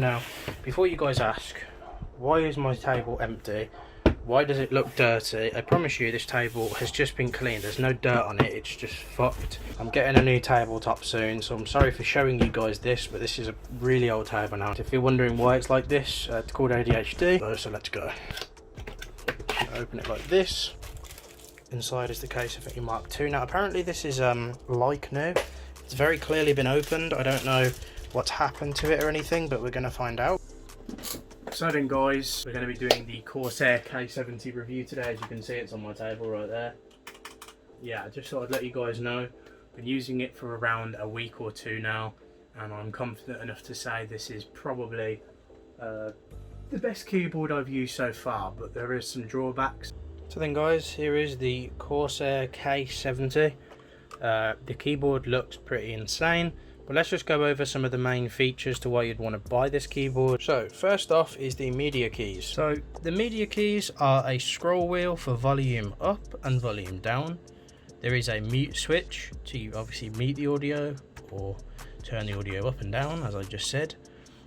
Now, before you guys ask, why is my table empty? Why does it look dirty? I promise you this table has just been cleaned. There's no dirt on it, it's just fucked. I'm getting a new tabletop soon, so I'm sorry for showing you guys this, but this is a really old table now. If you're wondering why it's like this, it's called ADHD. So let's go. Open it like this. Inside is the K70 MK.2. Now apparently this is like new. It's very clearly been opened. I don't know what's happened to it or anything, but we're going to find out. So then guys, we're going to be doing the Corsair K70 review today. As you can see, it's on my table right there. Yeah, I just thought I'd let you guys know. I've been using it for around a week or two now, and I'm confident enough to say this is probably the best keyboard I've used so far, but there is some drawbacks. So then guys, here is the Corsair K70. The keyboard looks pretty insane. But let's just go over some of the main features to why you'd want to buy this keyboard. So first off is the media keys. So the media keys are a scroll wheel for volume up and volume down. There is a mute switch to obviously mute the audio or turn the audio up and down, as I just said.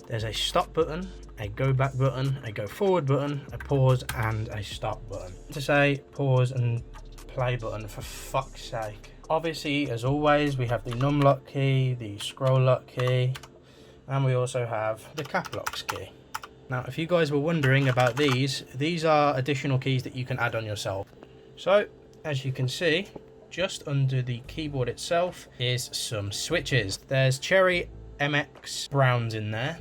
There's a stop button, a go back button, a go forward button, a pause and a stop button. To say pause and play button, for fuck's sake. Obviously, as always, we have the num lock key, the scroll lock key, and we also have the cap locks key. Now, if you guys were wondering about these are additional keys that you can add on yourself. So, as you can see, just under the keyboard itself is some switches. There's Cherry MX Browns in there,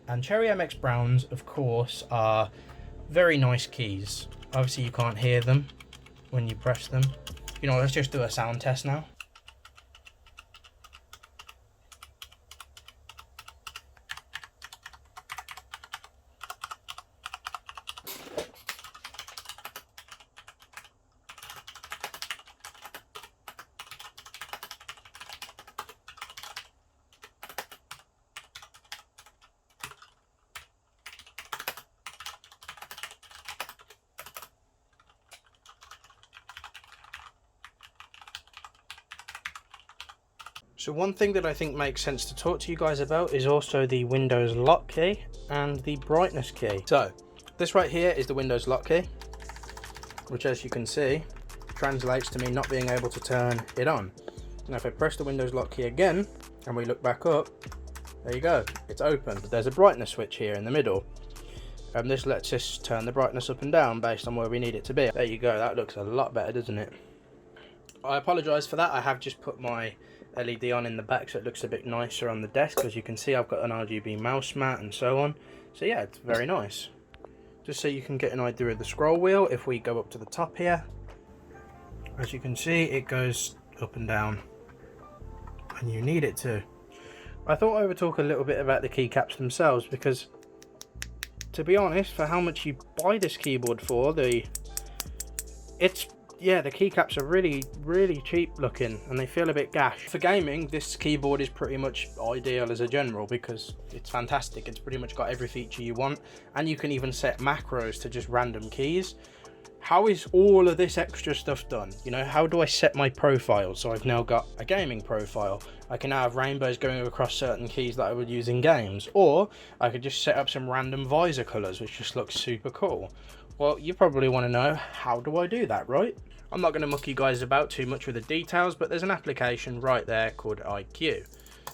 and Cherry MX Browns, of course, are very nice keys. Obviously, you can't hear them when you press them. You know, let's just do a sound test now. So one thing that I think makes sense to talk to you guys about is also the Windows lock key and the brightness key. So this right here is the Windows lock key, which as you can see translates to me not being able to turn it on. Now if I press the Windows lock key again and we look back up, there you go, it's open. There's a brightness switch here in the middle, and this lets us turn the brightness up and down based on where we need it to be. There you go, that looks a lot better, doesn't it? I apologise for that. I have just put my LED on in the back so it looks a bit nicer on the desk. As you can see, I've got an RGB mouse mat and so on. So yeah, it's very nice. Just so you can get an idea of the scroll wheel, if we go up to the top here, as you can see, it goes up and down and you need it to. I thought I would talk a little bit about the keycaps themselves, because to be honest, for how much you buy this keyboard for, the keycaps are really cheap looking and they feel a bit gash. For gaming, this keyboard is pretty much ideal as a general because it's fantastic. It's pretty much got every feature you want, and you can even set macros to just random keys. How is all of this extra stuff done? You know, how do I set my profile? So I've now got a gaming profile. I can now have rainbows going across certain keys that I would use in games, or I could just set up some random visor colors, which just looks super cool. Well, you probably want to know, how do I do that, right? I'm not going to muck you guys about too much with the details, but there's an application right there called Icue.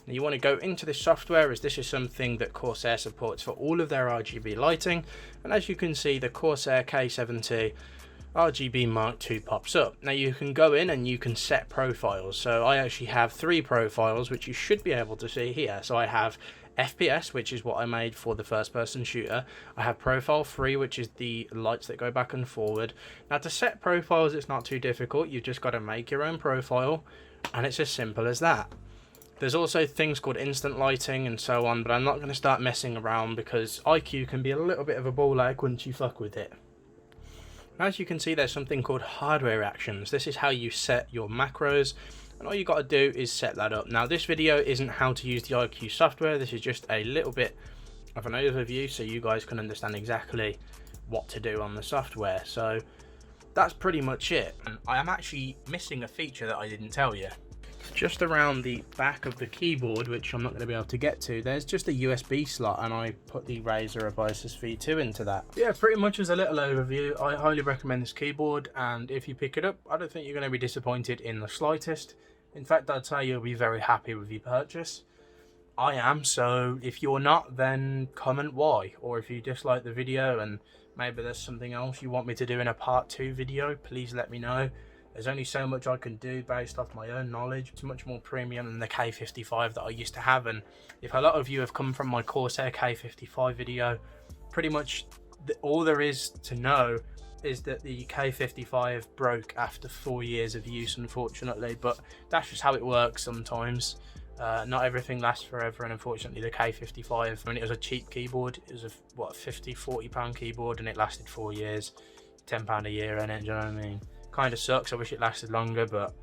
Now you want to go into this software, as this is something that Corsair supports for all of their RGB lighting, and as you can see, the Corsair K70 RGB MK.2 pops up. Now you can go in and you can set profiles. So I actually have 3 profiles, which you should be able to see here. So I have FPS, which is what I made for the first person shooter. I have profile 3, which is the lights that go back and forward. Now to set profiles, it's not too difficult. You've just got to make your own profile, and it's as simple as that. There's also things called instant lighting and so on, but I'm not going to start messing around because Icue can be a little bit of a ball ache once you fuck with it. As you can see, there's something called hardware actions. This is how you set your macros, and all you got to do is set that up. Now this video isn't how to use the Icue software. This is just a little bit of an overview so you guys can understand exactly what to do on the software. So that's pretty much it. And I am actually missing a feature that I didn't tell you. just around the back of the keyboard, which I'm not going to be able to get to, there's just a USB slot, and I put the Razer Abisus V2 into that. Yeah, pretty much as a little overview, I highly recommend this keyboard, and if you pick it up, I don't think you're going to be disappointed in the slightest. In fact, I'd say you'll be very happy with your purchase. I am, so if you're not, then comment why, or if you dislike the video and maybe there's something else you want me to do in a part 2 video, please let me know. There's only so much I can do based off my own knowledge. It's much more premium than the K55 that I used to have, and if a lot of you have come from my Corsair K55 video, pretty much all there is to know is that the K55 broke after 4 years of use, unfortunately, but that's just how it works sometimes. Not everything lasts forever, and unfortunately the K55, I mean, it was a cheap keyboard. It was a what, £50–40 keyboard, and it lasted 4 years, £10 a year in it, do you know what I mean? Kind of sucks. I wish it lasted longer, but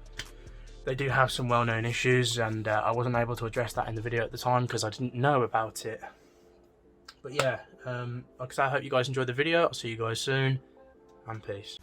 they do have some well-known issues, and I wasn't able to address that in the video at the time because I didn't know about it. But yeah, like I said, I hope you guys enjoyed the video. I'll see you guys soon, and peace.